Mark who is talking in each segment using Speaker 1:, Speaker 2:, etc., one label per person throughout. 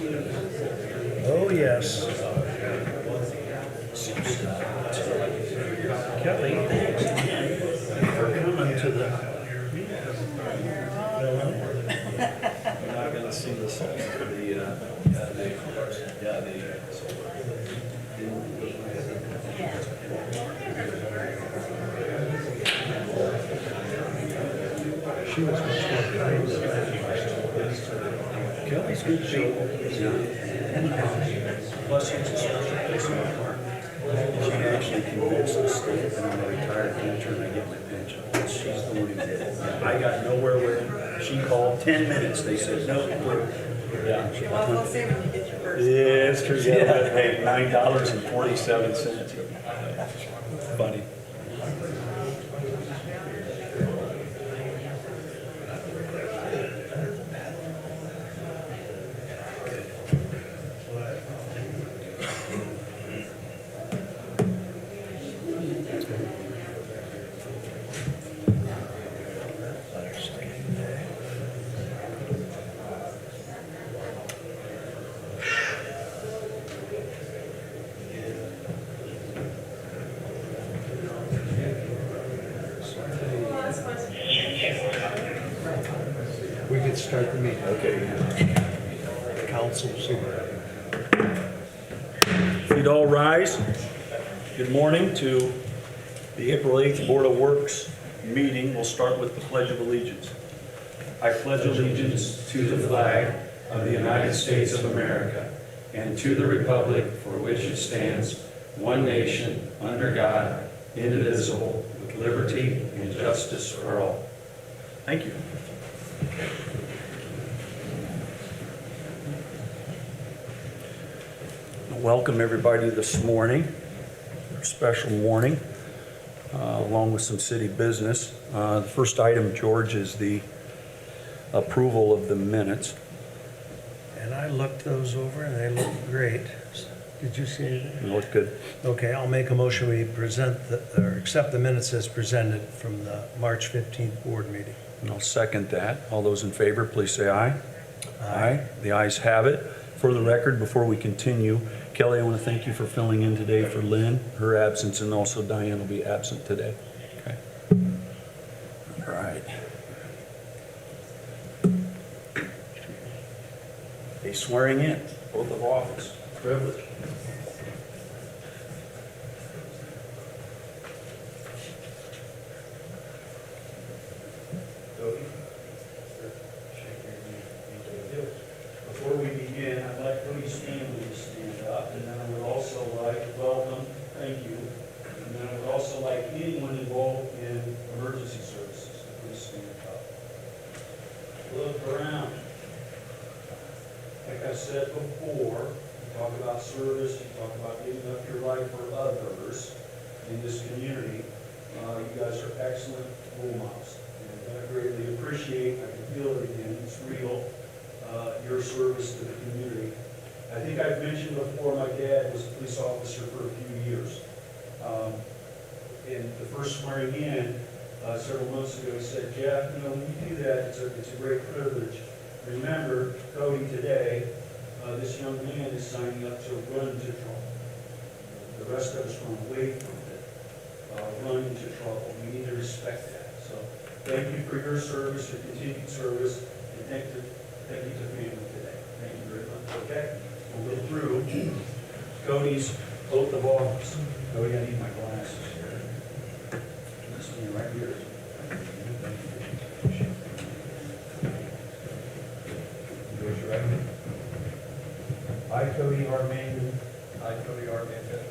Speaker 1: Oh, yes. Kelly, thanks again for coming to the meeting.
Speaker 2: I'm not gonna see the song for
Speaker 1: She was much more kind than I was. Kelly's good people. Plus, he's a special place in my heart.
Speaker 2: She actually convinced the state that I'm a retired teacher and I get my pension. She's the one who did it. I got nowhere with it. She called 10 minutes. They said, no, we're, yeah.
Speaker 3: Well, we'll see when you get your first.
Speaker 2: Yeah, it's true. Yeah, hey, $9.47. Funny.
Speaker 1: We could start the meeting.
Speaker 2: Okay.
Speaker 1: Council Super.
Speaker 2: If you'd all rise, good morning to the April 8th Board of Works meeting. We'll start with the Pledge of Allegiance. I pledge allegiance to the flag of the United States of America and to the republic for which it stands, one nation, under God, indivisible, with liberty and justice for all. Thank you. Welcome everybody this morning, a special morning, along with some city business. The first item, George, is the approval of the minutes.
Speaker 1: And I looked those over and they look great. Did you see anything?
Speaker 2: They look good.
Speaker 1: Okay, I'll make a motion, we or accept the minutes as presented from the March 15th board meeting.
Speaker 2: And I'll second that. All those in favor, please say aye. Aye. The ayes have it. For the record, before we continue, Kelly, I want to thank you for filling in today for Lynn, her absence, and also Diane will be absent today. Okay. All right. A swearing in, oath of office, privilege. Before we begin, I'd like Cody's family to stand up, and then I would also like, welcome, thank you, and then I would also like anyone involved in emergency services to please stand up. Look around. Like I said before, you talk about service, you talk about giving up your life for others in this community. You guys are excellent role models, and I greatly appreciate, I can feel it again, it's real. Your service to the community. I think I've mentioned before, my dad was a police officer for a few years. And the first swearing in, several months ago, he said, Jeff, you know, when you do that, it's a great privilege. Remember, Cody, today, this young man is signing up to run to trouble. The rest of us run away from it, run into trouble. We need to respect that. So thank you for your service, your continued service, and thank you to family today. Thank you very much. Okay? We'll go through Cody's oath of office. Cody, I need my glasses here. This one right here. Raise your right hand. I, Cody R. Mangan,
Speaker 4: I, Cody R. Mangan,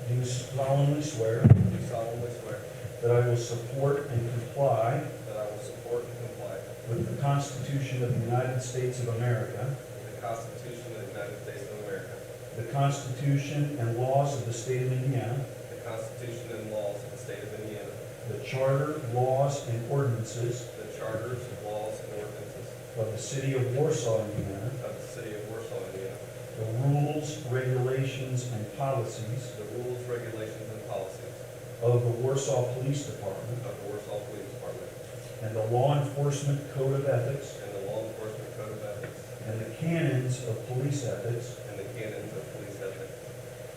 Speaker 2: do solemnly swear
Speaker 4: do solemnly swear
Speaker 2: that I will support and comply
Speaker 4: that I will support and comply
Speaker 2: with the Constitution of the United States of America,
Speaker 4: with the Constitution of the United States of America,
Speaker 2: the Constitution and laws of the state of Indiana,
Speaker 4: the Constitution and laws of the state of Indiana,
Speaker 2: the charter, laws, and ordinances
Speaker 4: the charters, laws, and ordinances
Speaker 2: of the city of Warsaw, Indiana,
Speaker 4: of the city of Warsaw, Indiana,
Speaker 2: the rules, regulations, and policies
Speaker 4: the rules, regulations, and policies
Speaker 2: of the Warsaw Police Department,
Speaker 4: of the Warsaw Police Department,
Speaker 2: and the law enforcement code of ethics,
Speaker 4: and the law enforcement code of ethics,
Speaker 2: and the canons of police ethics,
Speaker 4: and the canons of police ethics,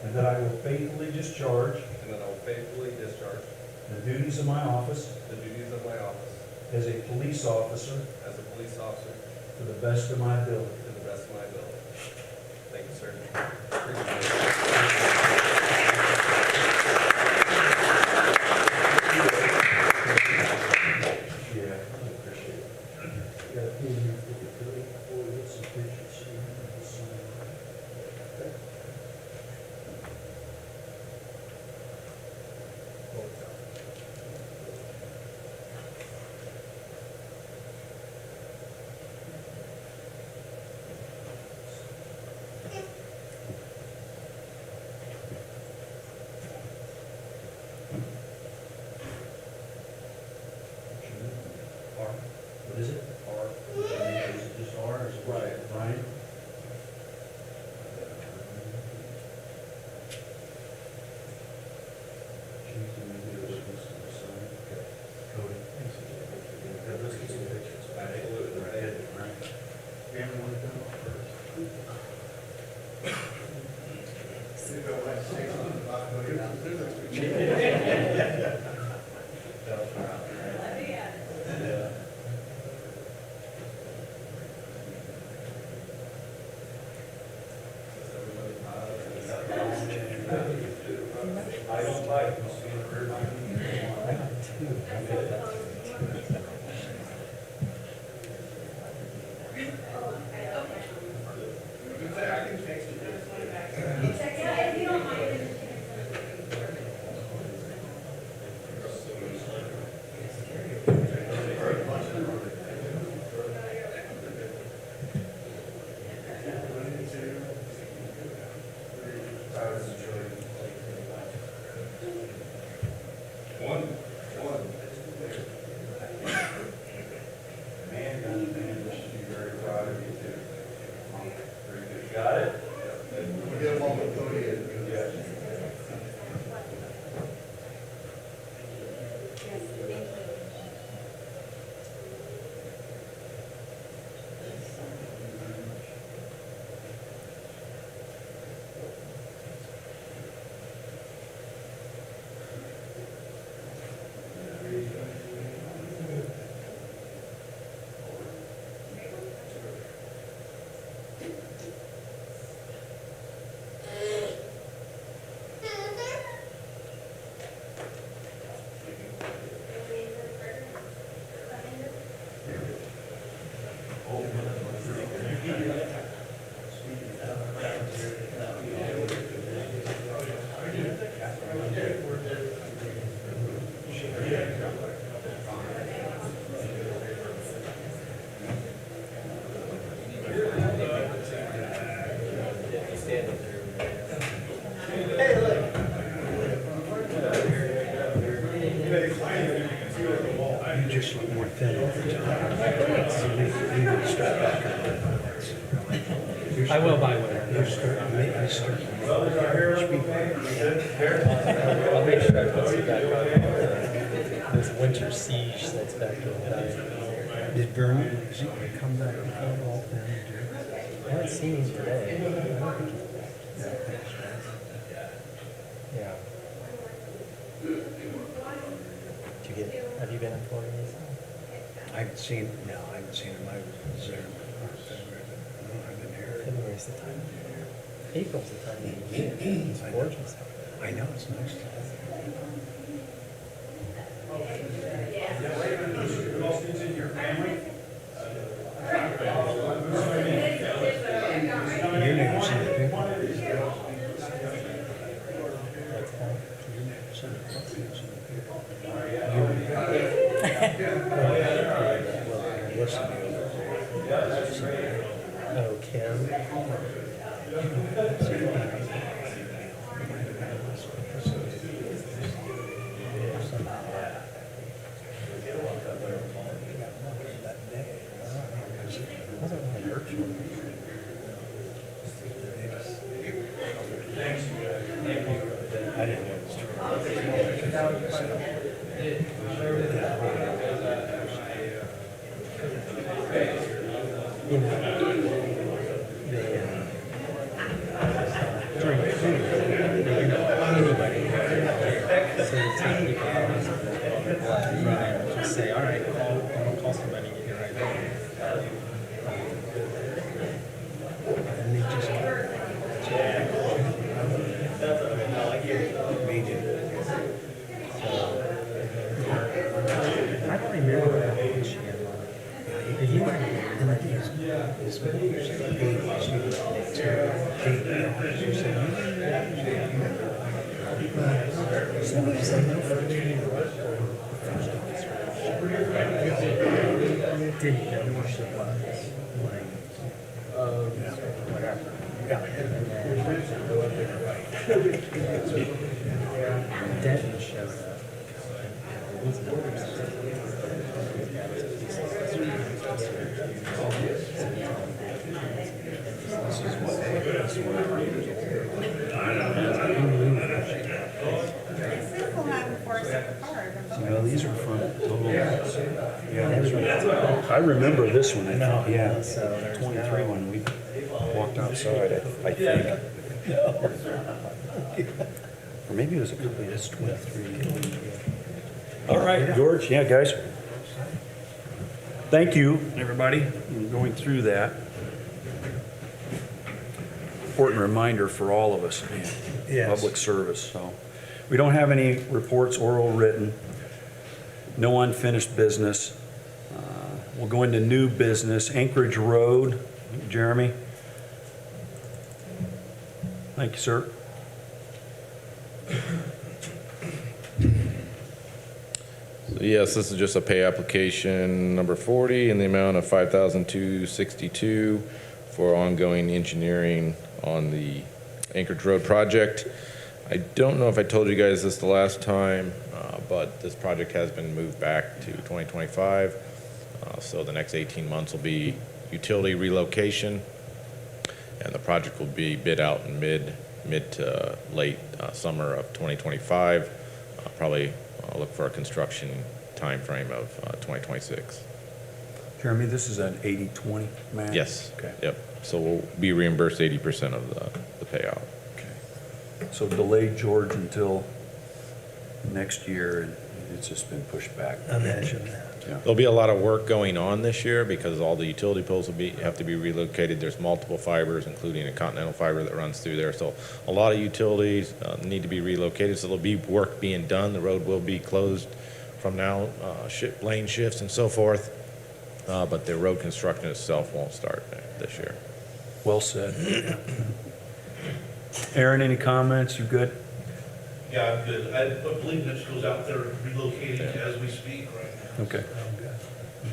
Speaker 2: and that I will faithfully discharge
Speaker 4: and that I will faithfully discharge
Speaker 2: the duties of my office
Speaker 4: the duties of my office
Speaker 2: as a police officer
Speaker 4: as a police officer
Speaker 2: to the best of my ability.
Speaker 4: to the best of my ability. Thank you, sir.
Speaker 2: Yeah, I appreciate it. Got a pin here for the Cody before we get some pictures. So you can just sign it. R. What is it? R. Is it just R or is it
Speaker 4: Ryan.
Speaker 2: Ryan? Cody. Let's get some pictures.
Speaker 4: Absolutely.
Speaker 2: Family want to come? I don't bite. Man, we should be very proud of you too. Very good. Got it?
Speaker 5: We get along with Cody and
Speaker 2: Yes.
Speaker 1: You just look more thin over time. So you need to start back on.
Speaker 6: I will buy one.
Speaker 1: You start, make me start.
Speaker 6: I'll make sure I put some back on. There's winter siege that's back in the back.
Speaker 1: Did Vernon, is he gonna come back and come all thin?
Speaker 6: I haven't seen him today. Yeah. Have you been in Florida recently?
Speaker 1: I haven't seen, no, I haven't seen him. I was there in February, but no, I've been here.
Speaker 6: February's the time of the year. April's the time of the year. It's gorgeous.
Speaker 1: I know, it's nice.
Speaker 2: Austin's in your family?
Speaker 1: Your name's in the paper.
Speaker 6: That's fine.
Speaker 1: Your name's in the paper. Listen to you.
Speaker 6: Oh, Kim. Wasn't really virtual.
Speaker 1: I didn't know it was
Speaker 6: You know,
Speaker 1: Didn't know what it was. Denton showed up.
Speaker 3: We'll have four separate cards.
Speaker 1: No, these are from total. Yeah, I remember this one.
Speaker 6: No.
Speaker 1: Yeah,
Speaker 6: So there's
Speaker 1: 23 when we walked outside, I think. Or maybe it was a couple, it's 23. All right, George, yeah, guys. Thank you, everybody, for going through that. Important reminder for all of us, man.
Speaker 7: Yes.
Speaker 1: Public service, so. We don't have any reports, oral, written. No unfinished business. We'll go into new business, Anchorage Road. Jeremy? Thank you, sir.
Speaker 8: Yes, this is just a pay application number 40 in the amount of $5,262 for ongoing engineering on the Anchorage Road project. I don't know if I told you guys this the last time, but this project has been moved back to 2025. So the next 18 months will be utility relocation, and the project will be bid out in mid to late summer of 2025. Probably look for a construction time frame of 2026.
Speaker 1: Jeremy, this is an 80-20 match?
Speaker 8: Yes.
Speaker 1: Okay.
Speaker 8: Yep. So we'll be reimbursed 80% of the payout.
Speaker 1: Okay. So delayed, George, until next year, and it's just been pushed back.
Speaker 7: Imagine that.
Speaker 1: Yeah.
Speaker 8: There'll be a lot of work going on this year because all the utility poles will have to be relocated. There's multiple fibers, including a continental fiber that runs through there. So a lot of utilities need to be relocated. So there'll be work being done. The road will be closed from now, lane shifts and so forth. But the road construction itself won't start this year.
Speaker 1: Well said. Aaron, any comments? You good?
Speaker 5: Yeah, I'm good. I believe NIPSCO's out there relocating as we speak right now.
Speaker 1: Okay.
Speaker 7: Oh, good.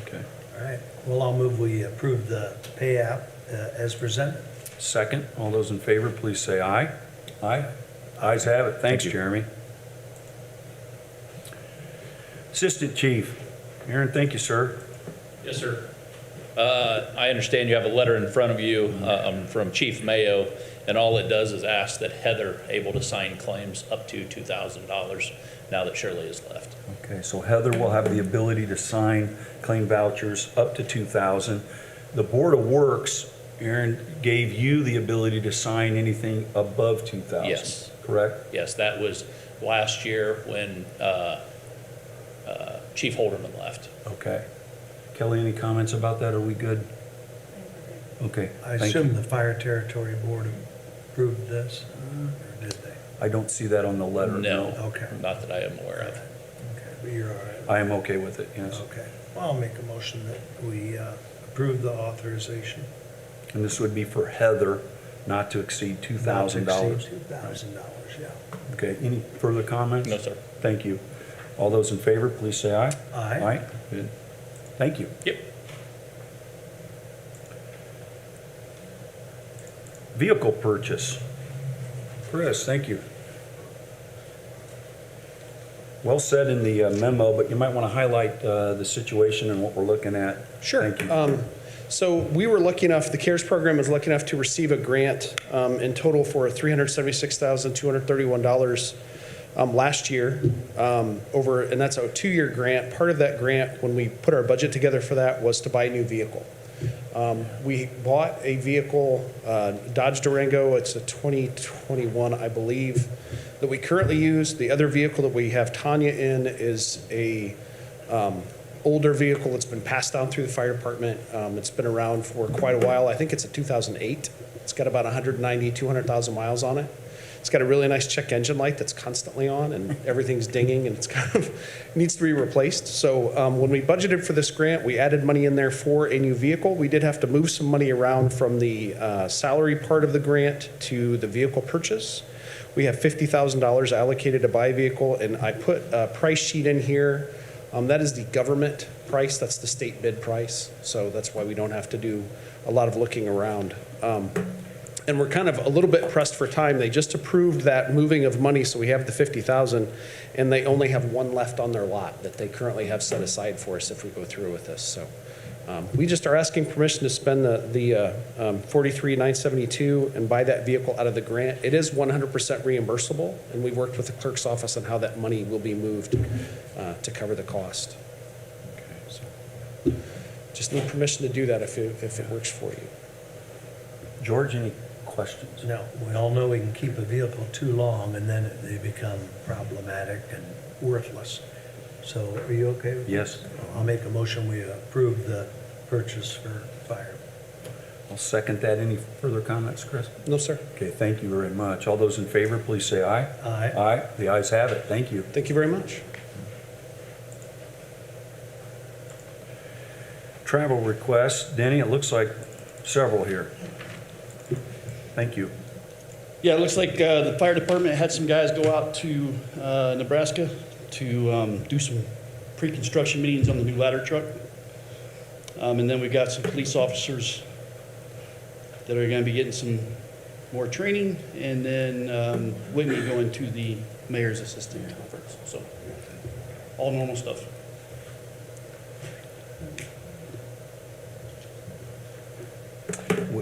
Speaker 1: Okay.
Speaker 7: All right. Well, I'll move we approve the pay app as presented.
Speaker 1: Second, all those in favor, please say aye. Aye. Ayes have it. Thanks,
Speaker 8: Thank you.
Speaker 1: Jeremy. Assistant Chief. Aaron, thank you, sir.
Speaker 9: Yes, sir. I understand you have a letter in front of you from Chief Mayo, and all it does is ask that Heather able to sign claims up to $2,000 now that Shirley has left.
Speaker 1: Okay, so Heather will have the ability to sign claim vouchers up to $2,000. The Board of Works, Aaron, gave you the ability to sign anything above $2,000.
Speaker 9: Yes.
Speaker 1: Correct?
Speaker 9: Yes, that was last year when Chief Holderman left.
Speaker 1: Okay. Kelly, any comments about that? Are we good? Okay.
Speaker 7: I
Speaker 1: thank you.
Speaker 7: assume the Fire Territory Board approved this, or did they?
Speaker 1: I don't see that on the letter.
Speaker 9: No,
Speaker 7: Okay.
Speaker 9: not that I am aware of.
Speaker 7: Okay, but you're all right.
Speaker 1: I am okay with it, yes.
Speaker 7: Okay. Well, I'll make a motion that we approve the authorization.
Speaker 1: And this would be for Heather, not to exceed $2,000.
Speaker 7: $2,000, yeah.
Speaker 1: Okay, any further comments?
Speaker 9: No, sir.
Speaker 1: Thank you. All those in favor, please say aye.
Speaker 7: Aye.
Speaker 1: Aye, good. Thank you.
Speaker 9: Yep.
Speaker 1: Vehicle purchase. Chris, thank you. Well said in the memo, but you might want to highlight the situation and what we're looking at.
Speaker 10: Sure.
Speaker 1: Thank you.
Speaker 10: So we were lucky enough, the CARES program was lucky enough to receive a grant in total for $376,231 last year and that's a 2-year grant. Part of that grant, when we put our budget together for that, was to buy a new vehicle. We bought a vehicle, Dodge Durango. It's a 2021, I believe, that we currently use. The other vehicle that we have Tanya in is a older vehicle. It's been passed down through the fire department. It's been around for quite a while. I think it's a 2008. It's got about 190, 200,000 miles on it. It's got a really nice check engine light that's constantly on, and everything's dinging, and it's kind of, needs to be replaced. So when we budgeted for this grant, we added money in there for a new vehicle. We did have to move some money around from the salary part of the grant to the vehicle purchase. We have $50,000 allocated to buy a vehicle, and I put a price sheet in here. That is the government price, that's the state bid price, so that's why we don't have to do a lot of looking around. And we're kind of a little bit pressed for time. They just approved that moving of money, so we have the 50,000, and they only have one left on their lot that they currently have set aside for us if we go through with this. So we just are asking permission to spend the $43,972 and buy that vehicle out of the grant. It is 100% reimbursable, and we've worked with the clerk's office on how that money will be moved to cover the cost. So just need permission to do that if it works for you.
Speaker 1: George, any questions?
Speaker 7: No, we all know we can keep a vehicle too long and then they become problematic and worthless. So are you okay with that?
Speaker 1: Yes.
Speaker 7: I'll make a motion, we approve the purchase for fire.
Speaker 1: I'll second that. Any further comments, Chris?
Speaker 10: No, sir.
Speaker 1: Okay, thank you very much. All those in favor, please say aye.
Speaker 7: Aye.
Speaker 1: Aye. The ayes have it. Thank you.
Speaker 10: Thank you very much.
Speaker 1: Travel requests. Denny, it looks like several here. Thank you.
Speaker 11: Yeah, it looks like the fire department had some guys go out to Nebraska to do some pre-construction meetings on the new ladder truck. And then we got some police officers that are going to be getting some more training, and then Whitney going to the mayor's assistant conference. So all normal stuff.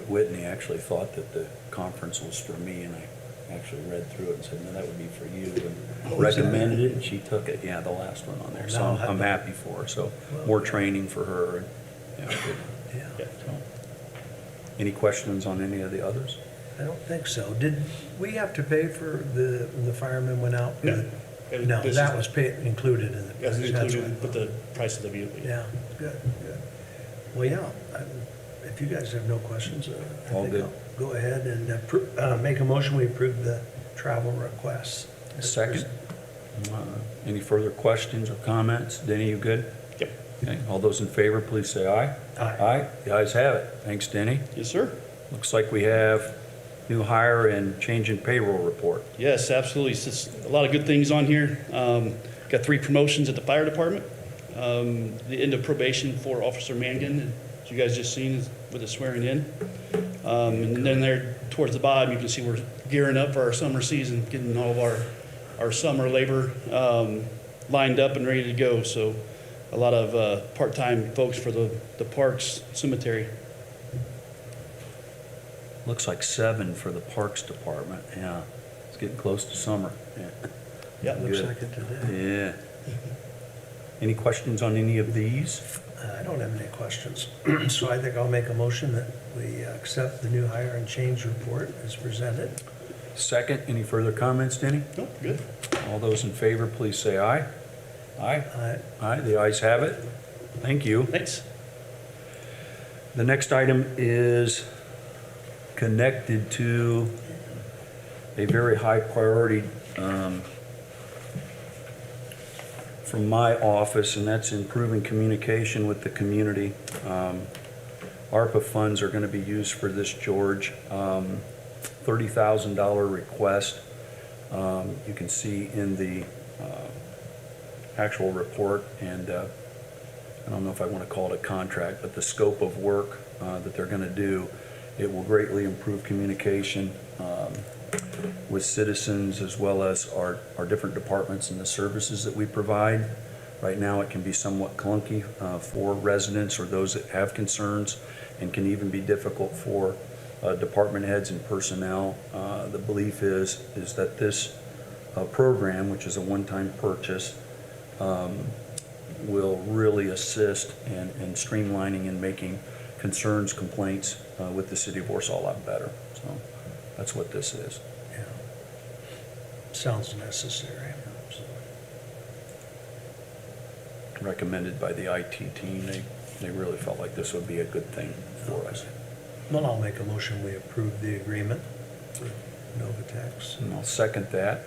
Speaker 1: Whitney actually thought that the conference was for me, and I actually read through it and said, no, that would be for you, and recommended it, and she took it. Yeah, the last one on there. So I'm happy for her. So more training for her. And, yeah, good.
Speaker 7: Yeah,
Speaker 1: So, any questions on any of the others?
Speaker 7: I don't think so. Did we have to pay for when the firemen went out?
Speaker 11: Yeah.
Speaker 7: No,
Speaker 11: This
Speaker 7: that
Speaker 11: is-
Speaker 7: was included in the.
Speaker 11: That's
Speaker 7: that's what I
Speaker 11: included with
Speaker 7: thought.
Speaker 11: the price of the vehicle.
Speaker 7: Yeah, good, good. Well, yeah, if you guys have no questions, I
Speaker 1: All
Speaker 7: think
Speaker 1: good.
Speaker 7: I'll go ahead and make a motion, we approve the travel requests.
Speaker 1: Second. Any further questions or comments? Denny, you good?
Speaker 11: Yep.
Speaker 1: Okay, all those in favor, please say aye.
Speaker 7: Aye.
Speaker 1: Aye, the ayes have it. Thanks, Denny.
Speaker 11: Yes, sir.
Speaker 1: Looks like we have new hire and change in payroll report.
Speaker 11: Yes, absolutely. It's just a lot of good things on here. Got 3 promotions at the fire department. The end of probation for Officer Mangan, as you guys just seen with the swearing in. And then there towards the bottom, you can see we're gearing up for our summer season, getting all of our summer labor lined up and ready to go. So a lot of part-time folks for the parks cemetery.
Speaker 1: Looks like 7 for the Parks Department. Yeah, it's getting close to summer. Yeah.
Speaker 11: Yeah,
Speaker 7: Looks
Speaker 1: Good.
Speaker 7: like it today.
Speaker 1: Yeah. Any questions on any of these?
Speaker 7: I don't have any questions. So I think I'll make a motion that we accept the new hire and change report as presented.
Speaker 1: Second, any further comments, Denny?
Speaker 11: Nope, good.
Speaker 1: All those in favor, please say aye. Aye.
Speaker 7: Aye.
Speaker 1: Aye, the ayes have it. Thank you.
Speaker 11: Thanks.
Speaker 1: The next item is connected to a very high priority from my office, and that's improving communication with the community. ARPA funds are going to be used for this, George. $30,000 request. You can see in the actual report, and I don't know if I want to call it a contract, but the scope of work that they're going to do, it will greatly improve communication with citizens as well as our different departments and the services that we provide. Right now, it can be somewhat clunky for residents or those that have concerns, and can even be difficult for department heads and personnel. The belief is that this program, which is a one-time purchase, will really assist in streamlining and making concerns, complaints with the city of Warsaw a lot better. So that's what this is.
Speaker 7: Yeah. Sounds necessary.
Speaker 1: Recommended by the IT team. They really felt like this would be a good thing for us.
Speaker 7: Well, I'll make a motion, we approve the agreement. Novatex.
Speaker 1: And I'll second that.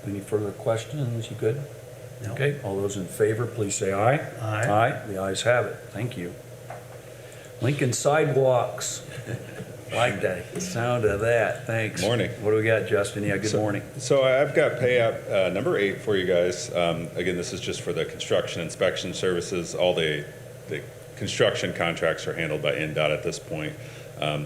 Speaker 1: Any further questions? You good?
Speaker 7: No.
Speaker 1: Okay, all those in favor, please say aye.
Speaker 7: Aye.
Speaker 1: Aye, the ayes have it. Thank you. Lincoln Sidewalks. Like the sound of that, thanks.
Speaker 12: Morning.
Speaker 1: What do we got, Justin? Yeah, good morning.
Speaker 12: So I've got pay app number 8 for you guys. Again, this is just for the construction inspection services. All the construction contracts are handled by NDOT at this point.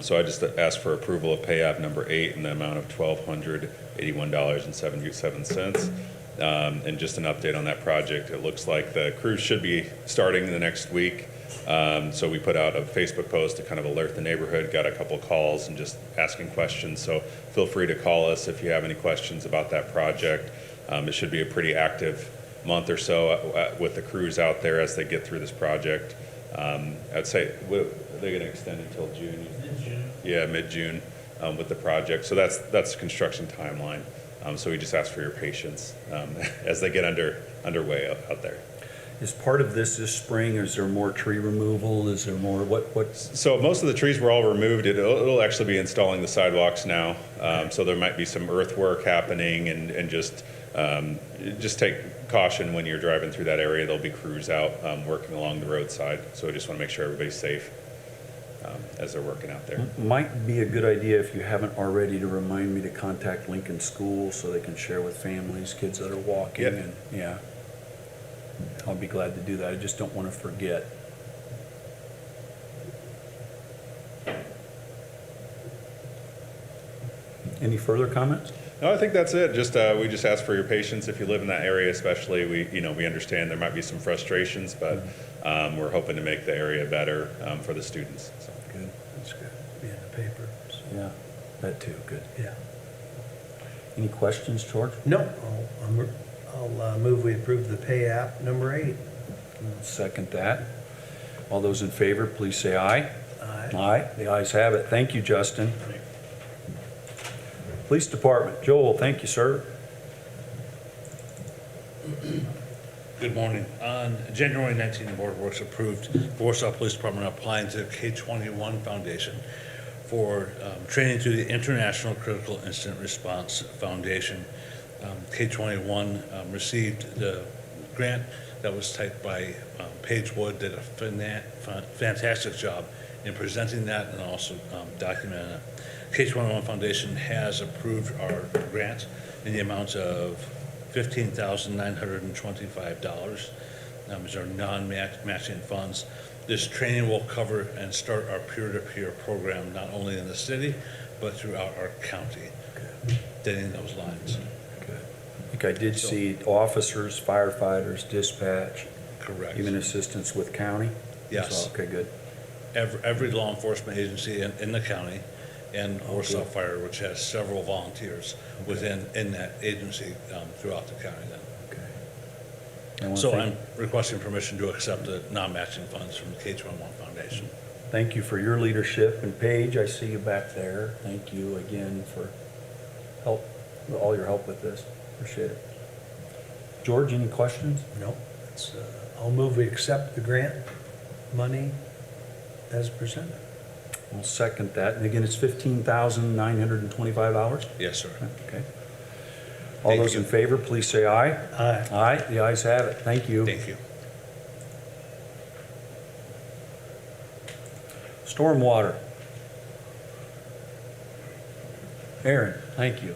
Speaker 12: So I just asked for approval of pay app number 8 in the amount of $1,281.77. And just an update on that project. It looks like the crews should be starting in the next week. So we put out a Facebook post to kind of alert the neighborhood, got a couple calls and just asking questions. So feel free to call us if you have any questions about that project. It should be a pretty active month or so with the crews out there as they get through this project. I'd say they're going to extend until June.
Speaker 5: Mid-June.
Speaker 12: Yeah, mid-June with the project. So that's the construction timeline. So we just ask for your patience as they get underway out there.
Speaker 1: Is part of this spring, is there more tree removal? Is there more, what's?
Speaker 12: So most of the trees were all removed. It'll actually be installing the sidewalks now. So there might be some earthwork happening and just take caution when you're driving through that area. There'll be crews out working along the roadside. So I just want to make sure everybody's safe as they're working out there.
Speaker 1: Might be a good idea, if you haven't already, to remind me to contact Lincoln School so they can share with families, kids that are walking.
Speaker 12: Yep.
Speaker 1: And yeah, I'll be glad to do that. I just don't want to forget. Any further comments?
Speaker 12: No, I think that's it. We just ask for your patience if you live in that area, especially. We understand there might be some frustrations, but we're hoping to make the area better for the students. So.
Speaker 1: Good.
Speaker 7: That's good. Be in the paper. So,
Speaker 1: Yeah, that too, good.
Speaker 7: yeah.
Speaker 1: Any questions, George?
Speaker 7: No, I'll move we approve the pay app number 8.
Speaker 1: I'll second that. All those in favor, please say aye.
Speaker 7: Aye.
Speaker 1: Aye, the ayes have it. Thank you, Justin. Police Department, Joel, thank you, sir.
Speaker 5: Good morning. On January 19th, the Board of Works approved Warsaw Police Department applying to K-21 Foundation for training through the International Critical Incident Response Foundation. K-21 received the grant that was typed by Paige Wood, did a fantastic job in presenting that and also documenting it. K-21 Foundation has approved our grant in the amount of $15,925. These are non-matching funds. This training will cover and start our peer-to-peer program, not only in the city, but throughout our county, dating those lines.
Speaker 1: Good. I think I did see officers, firefighters, dispatch,
Speaker 5: Correct.
Speaker 1: even assistance with county?
Speaker 5: Yes.
Speaker 1: So, okay, good.
Speaker 5: Every law enforcement agency in the county, and Warsaw Fire, which has several volunteers in that agency throughout the county then.
Speaker 1: Okay. I wanna
Speaker 5: So
Speaker 1: thank-
Speaker 5: I'm requesting permission to accept the non-matching funds from the K-21 Foundation.
Speaker 1: Thank you for your leadership, and Paige, I see you back there. Thank you again for all your help with this. Appreciate it. George, any questions?
Speaker 7: No, I'll move we accept the grant money as presented.
Speaker 1: I'll second that. And again, it's $15,925?
Speaker 5: Yes, sir.
Speaker 1: Okay. All
Speaker 5: Thank
Speaker 1: those
Speaker 5: you.
Speaker 1: in favor, please say aye.
Speaker 7: Aye.
Speaker 1: Aye, the ayes have it. Thank you.
Speaker 5: Thank you.
Speaker 1: Stormwater. Aaron, thank you.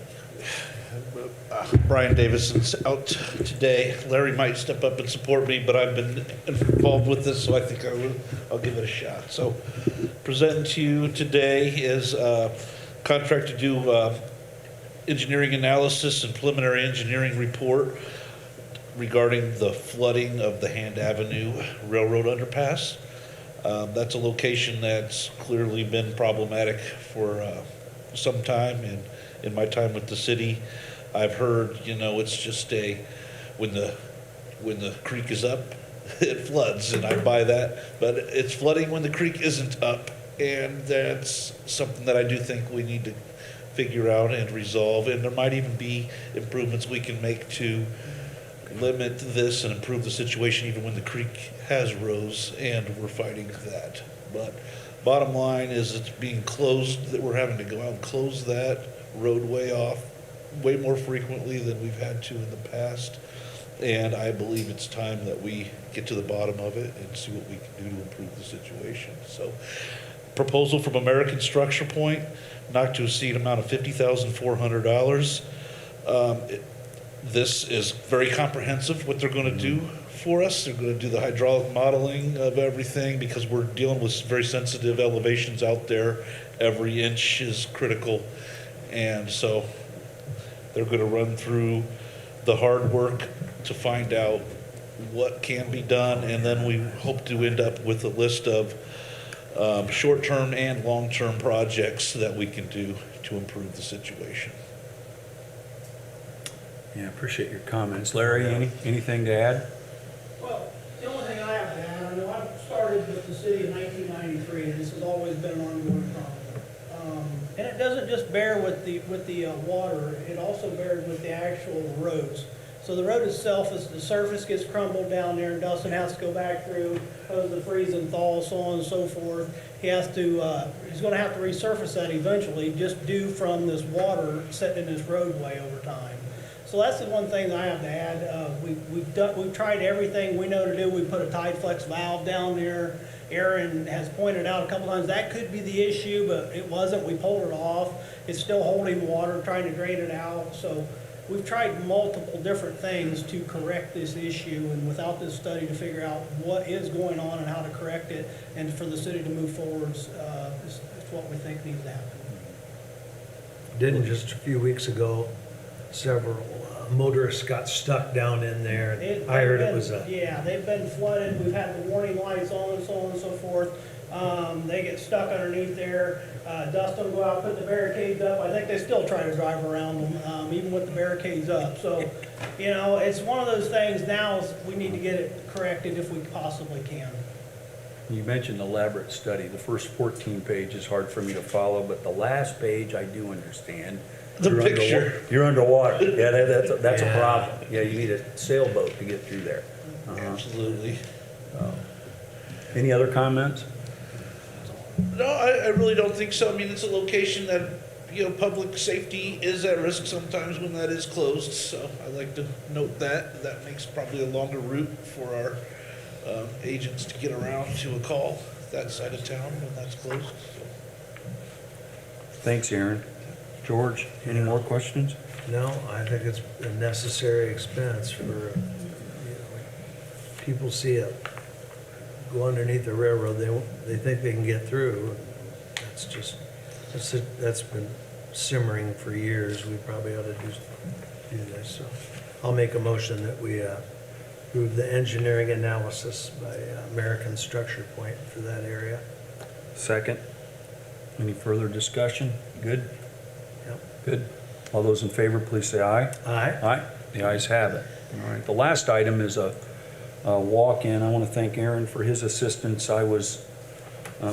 Speaker 13: Brian Davison's out today. Larry might step up and support me, but I've been involved with this, so I think I'll give it a shot. So presenting to you today is a contract to do engineering analysis and preliminary engineering report regarding the flooding of the Hand Avenue Railroad underpass. That's a location that's clearly been problematic for some time, and in my time with the city, I've heard, it's just when the creek is up, it floods, and I buy that, but it's flooding when the creek isn't up, and that's something that I do think we need to figure out and resolve, and there might even be improvements we can make to limit this and improve the situation even when the creek has rose, and we're fighting that. But Bottom line is it's being closed, that we're having to go out and close that roadway off way more frequently than we've had to in the past. And I believe it's time that we get to the bottom of it and see what we can do to improve the situation. So, proposal from American Structure Point, not to exceed amount of $50,400. This is very comprehensive, what they're gonna do for us. They're gonna do the hydraulic modeling of everything, because we're dealing with very sensitive elevations out there. Every inch is critical. And so they're gonna run through the hard work to find out what can be done, and then we hope to end up with a list of short-term and long-term projects that we can do to improve the situation.
Speaker 1: Yeah, appreciate your comments. Larry, anything to add?
Speaker 14: Well, the only thing I have to add, I know I started with the city in 1993, and this has always been an ongoing problem. And it doesn't just bear with the water, it also bears with the actual roads. So the road itself, as the surface gets crumbled down there, and Dustin has to go back through, because of the freeze and thaw, so on and so forth. He's gonna have to resurface that eventually, just due from this water sitting in this roadway over time. So that's the one thing that I have to add. We've tried everything we know to do. We put a tide flex valve down there. Aaron has pointed out a couple times that could be the issue, but it wasn't. We pulled it off. It's still holding water, trying to drain it out. So we've tried multiple different things to correct this issue, and without this study to figure out what is going on and how to correct it, and for the city to move forward, is what we think needs to happen.
Speaker 7: Didn't just a few weeks ago, several motorists got stuck down in there. I heard it was
Speaker 14: Yeah, they've been flooded. We've had the warning lights on, so on and so forth. They get stuck underneath there. Dustin will go out, put the barricades up. I think they still try to drive around them, even with the barricades up. So, it's one of those things now, we need to get it corrected if we possibly can.
Speaker 1: You mentioned elaborate study. The first 14 page is hard for me to follow, but the last page I do understand.
Speaker 13: The picture.
Speaker 1: You're underwater. Yeah, that's a problem. Yeah, you need a sailboat to get through there.
Speaker 13: Absolutely.
Speaker 1: Any other comments?
Speaker 13: No, I really don't think so. I mean, it's a location that, public safety is at risk sometimes when that is closed. So I'd like to note that. That makes probably a longer route for our agents to get around to a call that side of town when that's closed. So.
Speaker 1: Thanks, Aaron. George, any more questions?
Speaker 7: No, I think it's a necessary expense for, people see it go underneath the railroad, they think they can get through. That's been simmering for years. We probably ought to do this. So I'll make a motion that we approve the engineering analysis by American Structure Point for that area.
Speaker 1: Second. Any further discussion? Good?
Speaker 7: Yep.
Speaker 1: Good. All those in favor, please say aye.
Speaker 7: Aye.
Speaker 1: Aye. The ayes have it. All right. The last item is a walk-in. I want to thank Aaron for his assistance. I was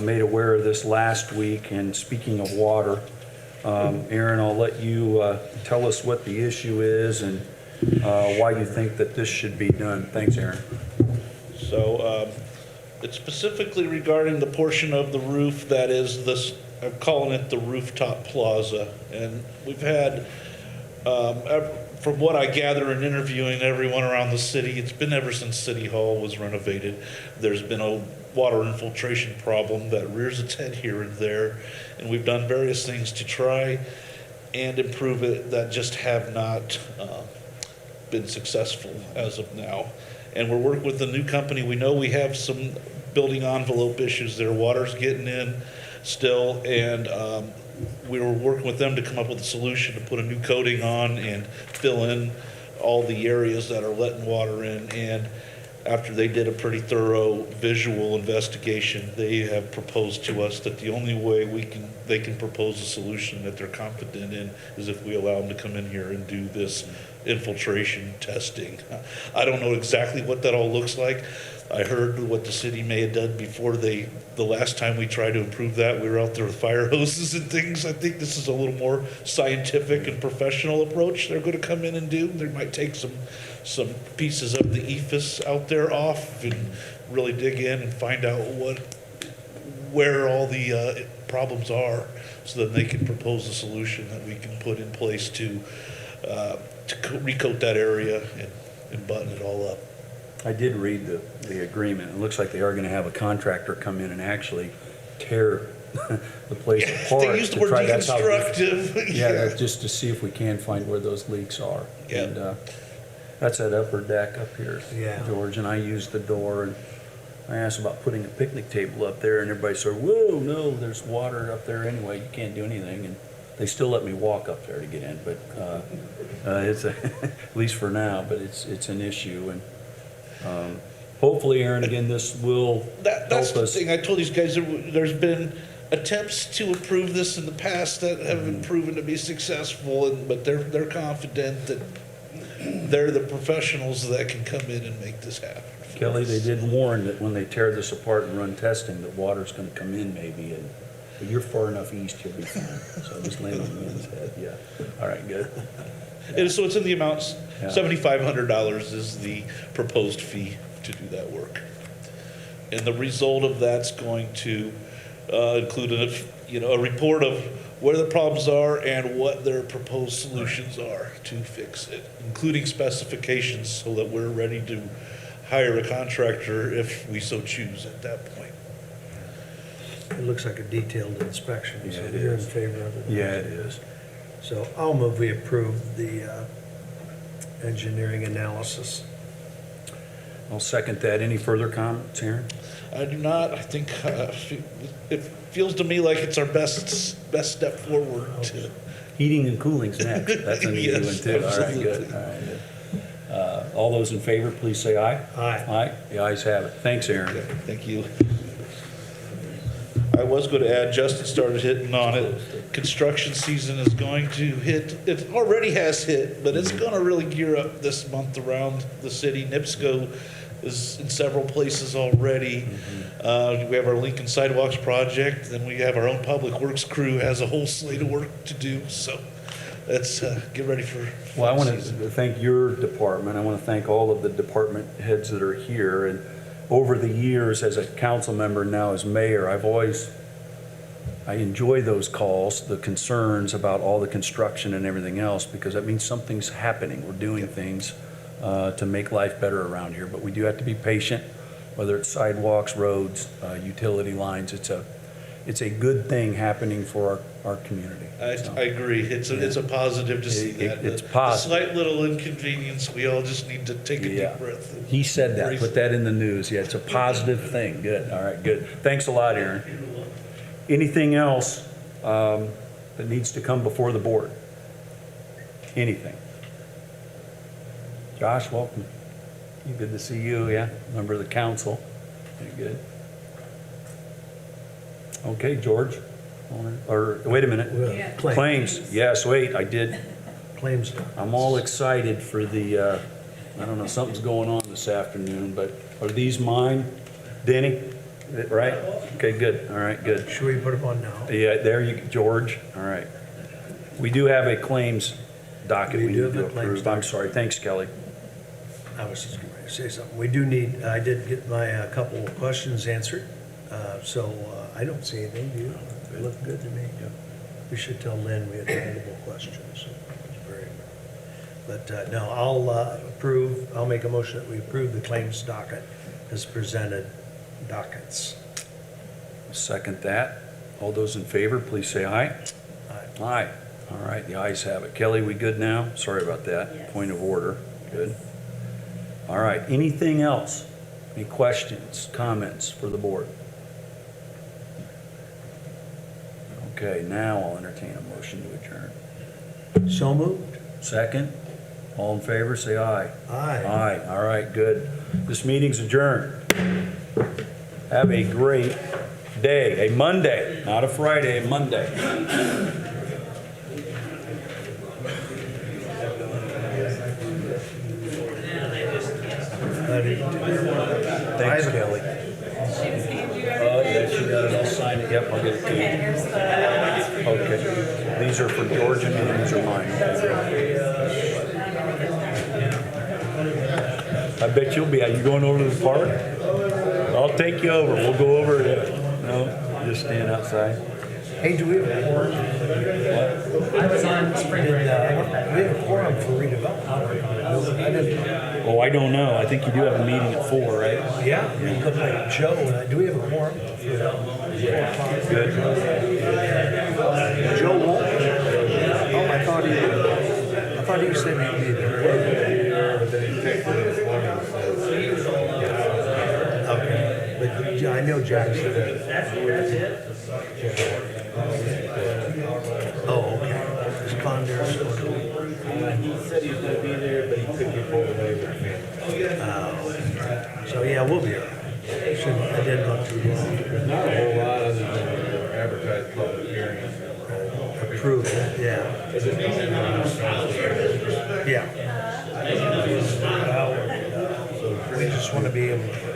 Speaker 1: made aware of this last week, and speaking of water, Aaron, I'll let you tell us what the issue is and why you think that this should be done. Thanks, Aaron.
Speaker 13: So it's specifically regarding the portion of the roof that is this, I'm calling it the rooftop plaza. And we've had, from what I gather in interviewing everyone around the city, it's been ever since City Hall was renovated. There's been a water infiltration problem that rears its head here and there. And we've done various things to try and improve it that just have not been successful as of now. And we're working with the new company. We know we have some building envelope issues there. Water's getting in still, and we were working with them to come up with a solution to put a new coating on and fill in all the areas that are letting water in. And after they did a pretty thorough visual investigation, they have proposed to us that the only way they can propose a solution that they're confident in is if we allow them to come in here and do this infiltration testing. I don't know exactly what that all looks like. I heard what the city may have done before the last time we tried to improve that. We were out there with fire hoses and things. I think this is a little more scientific and professional approach they're going to come in and do. They might take some pieces of the EFIS out there off and really dig in and find out where all the problems are, so that they can propose a solution that we can put in place to recoat that area and button it all up.
Speaker 1: I did read the agreement. It looks like they are gonna have a contractor come in and actually tear the place apart.
Speaker 13: They used the
Speaker 1: to
Speaker 13: word
Speaker 1: try- that's how-
Speaker 13: deconstructive.
Speaker 1: Yeah, that's just to see if we can find where those leaks are.
Speaker 13: Yeah.
Speaker 1: And, that's that upper deck up here,
Speaker 7: Yeah.
Speaker 1: George, and I used the door, and I asked about putting a picnic table up there, and everybody said, whoa, no, there's water up there anyway, you can't do anything, and they still let me walk up there to get in, but, it's, at least for now, but it's an issue, and, hopefully, Aaron, again, this will
Speaker 13: That's
Speaker 1: help
Speaker 13: the
Speaker 1: us.
Speaker 13: thing. I told these guys there's been attempts to improve this in the past that haven't proven to be successful, but they're confident that they're the professionals that can come in and make this happen.
Speaker 1: Kelly, they did warn that when they tear this apart and run testing, that water's gonna come in maybe, and, but you're far enough east, you'll be fine, so just land on the men's head, yeah. All right, good.
Speaker 13: And so it's in the amounts,
Speaker 1: Yeah.
Speaker 13: $7,500 is the proposed fee to do that work. And the result of that's going to include a report of where the problems are and what their proposed solutions are to fix it, including specifications so that we're ready to hire a contractor if we so choose at that point.
Speaker 7: It looks like a detailed inspection,
Speaker 1: Yeah,
Speaker 7: so
Speaker 1: it
Speaker 7: you're in
Speaker 1: is.
Speaker 7: favor of it?
Speaker 1: Yeah, it is.
Speaker 7: So I'll move we approve the engineering analysis.
Speaker 1: I'll second that. Any further comments, Aaron?
Speaker 13: I do not, I think it feels to me like it's our best step forward to.
Speaker 1: Heating and cooling's next. That's an easy
Speaker 13: Yes,
Speaker 1: one too. All right, good.
Speaker 13: absolutely.
Speaker 1: All right, good. All those in favor, please say aye.
Speaker 7: Aye.
Speaker 1: Aye. The ayes have it. Thanks, Aaron.
Speaker 13: Okay, thank you. I was going to add, Justin started hitting on it. Construction season is going to hit, it already has hit, but it's going to really gear up this month around the city. NIPSCO is in several places already. We have our Lincoln Sidewalks project, then we have our own Public Works crew has a whole slate of work to do, so let's get ready for
Speaker 1: Well, I want
Speaker 13: season.
Speaker 1: to thank your department. I want to thank all of the department heads that are here. And over the years, as a council member, now as mayor, I enjoy those calls, the concerns about all the construction and everything else, because that means something's happening. We're doing things to make life better around here. But we do have to be patient, whether it's sidewalks, roads, utility lines. It's a good thing happening for our community. So,
Speaker 13: I agree. It's a positive to see that.
Speaker 1: It's
Speaker 13: The
Speaker 1: positive.
Speaker 13: slight little inconvenience, we all just need to take a
Speaker 1: Yeah.
Speaker 13: deep breath. and
Speaker 1: He said that,
Speaker 13: embrace
Speaker 1: put
Speaker 13: it.
Speaker 1: that in the news. Yeah, it's a positive thing. Good, all right, good. Thanks a lot, Aaron. Anything else that needs to come before the board? Anything? Josh, welcome. Good to see you, yeah, member of the council. Very good. Okay, George, or, wait a minute.
Speaker 7: Yeah.
Speaker 1: Claims, yes, wait, I did.
Speaker 7: Claims.
Speaker 1: I'm all excited for the, I don't know, something's going on this afternoon, but are these mine? Denny, right? Okay, good, all right, good.
Speaker 7: Should we put them on now?
Speaker 1: Yeah, there you, George, all right. We do have a claims docket
Speaker 7: We
Speaker 1: we
Speaker 7: do
Speaker 1: need
Speaker 7: have
Speaker 1: to
Speaker 7: a claims
Speaker 1: approve. I'm sorry, thanks, Kelly.
Speaker 7: I was just going to say something. We do need, I did get my couple of questions answered, so I don't see anything, do you? They look good to me. We should tell Lynn we had multiple questions. So it was very good. But no, I'll make a motion that we approve the claims docket as presented dockets.
Speaker 1: Second that. All those in favor, please say aye.
Speaker 7: Aye.
Speaker 1: Aye. All right, the ayes have it. Kelly, we good now? Sorry about that.
Speaker 3: Yes.
Speaker 1: Point of order. Good. All right, anything else? Any questions, comments for the board? Okay, now I'll entertain a motion to adjourn.
Speaker 7: So moved?
Speaker 1: Second? All in favor, say aye.
Speaker 7: Aye.
Speaker 1: Aye, all right, good. This meeting's adjourned. Have a great day, a Monday, not a Friday, a Monday. Thanks, Kelly. Oh, yeah, she got it, I'll sign it, yep, I'll get it to you. Okay, these are for George and these are mine. I bet you'll be, are you going over to the park? I'll take you over, we'll go over there. No, just stand outside?
Speaker 7: Hey, do we have a quorum?
Speaker 6: I was on spring break.
Speaker 7: We have a quorum for redevelopment. I didn't,
Speaker 1: Oh, I don't know. I think you do have a meeting at 4, right?
Speaker 7: yeah, it looked like Joe, do we have a quorum?
Speaker 1: Good.
Speaker 7: Joe won't? Oh, I thought he said he'd be there. Okay, but I know Jack said that. Oh, okay. Is Condaris going to?
Speaker 6: He said he was gonna be there, but he couldn't get hold of me.
Speaker 7: So, yeah, we'll be all right. I didn't look too long.
Speaker 8: Not a whole lot other than advertised public hearings.
Speaker 7: Approve it, yeah. Yeah. We just want to be able to.